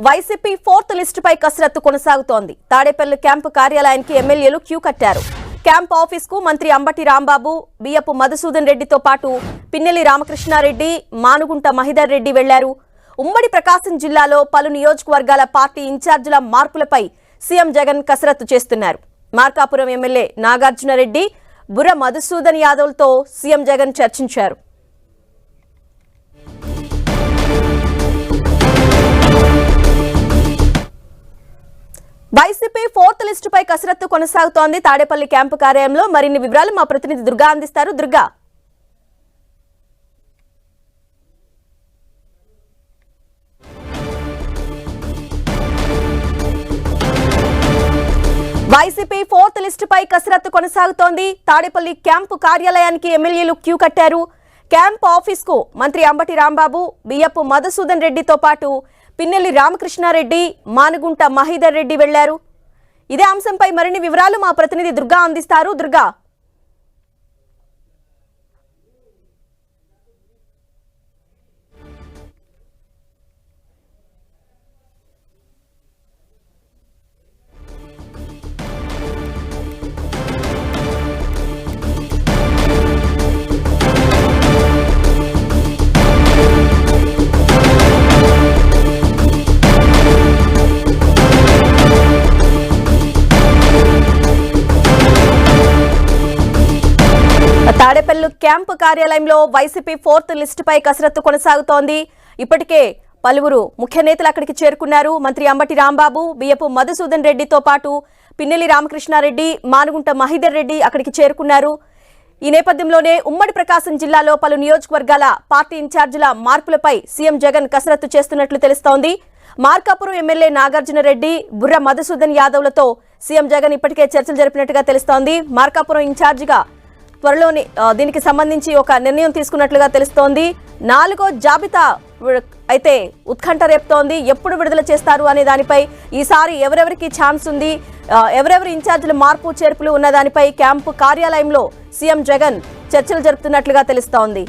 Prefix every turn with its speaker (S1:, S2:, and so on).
S1: YCP fourth లిస్టుపై కసరత్తు కొనసాగుతోంది. Tadepalli camp కార్యాలయానికి ఎమ్మెల్యేలు క్యూ కట్టారు. క్యాంప్ ఆఫీస్ కు మంత్రి అంబటి రాంబాబు, బియ్యపు మధుసూదన్ రెడ్డితో పాటు పిన్నెల్లి రామకృష్ణారెడ్డి, మానుగుంట మహిదర్ రెడ్డి వెళ్లారు. ఉమ్మడి ప్రకాశం జిల్లాలో పలు నియోజకవర్గాల పార్టీ ఇన్ఛార్జీల మార్పులపై సీఎం జగన్ కసరత్తు చేస్తున్నారు. మార్కాపురం ఎమ్మెల్యే నాగార్జునరెడ్డి, బుర్ర మధుసూదన్ యాదవ్లతో సీఎం జగన్ చర్చించారు. వైసీపీ ఫోర్త్ లిస్టుపై కసరత్తు కొనసాగుతోంది. తాడేపల్లి క్యాంపు కార్యాలయంలో మరిన్ని వివరాలు మా ప్రతినిధి దుర్గా అందిస్తారు. దుర్గా, వైసీపీ ఫోర్త్ లిస్టుపై కసరత్తు కొనసాగుతోంది. తాడేపల్లి క్యాంపు కార్యాలయానికి ఎమ్మెల్యేలు క్యూ కట్టారు. క్యాంప్ ఆఫీస్ కు మంత్రి అంబటి రాంబాబు, బియ్యపు మధుసూదన్ రెడ్డితో పాటు పిన్నెల్లి రామకృష్ణారెడ్డి, మానుగుంట మహిదర్ రెడ్డి వెళ్లారు. ఇదే అంశంపై మరిన్ని వివరాలు మా ప్రతినిధి దుర్గా అందిస్తారు. దుర్గా, తాడేపల్లి క్యాంపు కార్యాలయంలో వైసీపీ ఫోర్త్ లిస్టుపై కసరత్తు కొనసాగుతోంది. ఇప్పటికే పలువురు ముఖ్య నేతలు అక్కడికి చేరుకున్నారు. మంత్రి అంబటి రాంబాబు, బియ్యపు మధుసూదన్ రెడ్డితో పాటు పిన్నెల్లి రామకృష్ణారెడ్డి, మానుగుంట మహిదర్ రెడ్డి అక్కడికి చేరుకున్నారు. ఈ నేపథ్యంలోనే ఉమ్మడి ప్రకాశం జిల్లాలో పలు నియోజకవర్గాల పార్టీ ఇన్ఛార్జీల మార్పులపై సీఎం జగన్ కసరత్తు చేస్తున్నట్లు తెలుస్తోంది. మార్కాపురం ఎమ్మెల్యే నాగార్జునరెడ్డి, బుర్ర మధుసూదన్ యాదవ్లతో సీఎం జగన్ ఇప్పటికే చర్చలు జరిపినట్టుగా తెలుస్తోంది. మార్కాపురం ఇన్ఛార్జిగా త్వరలోనే దీనికి సంబంధించి ఒక నిర్ణయం తీసుకున్నట్లుగా తెలుస్తోంది. 4వ జాబితా అయితే ఉత్కంఠ రేపుతోంది. ఎప్పుడు విడుదల చేస్తారు అనే దానిపై, ఈసారి ఎవరెవరికి ఛాన్స్ ఉంది, ఎవరెవరి ఇన్ఛార్జీల మార్పు చేర్పులు ఉన్న దానిపై క్యాంపు కార్యాలయంలో సీఎం జగన్ చర్చలు జరుపుతున్నట్లుగా తెలుస్తోంది.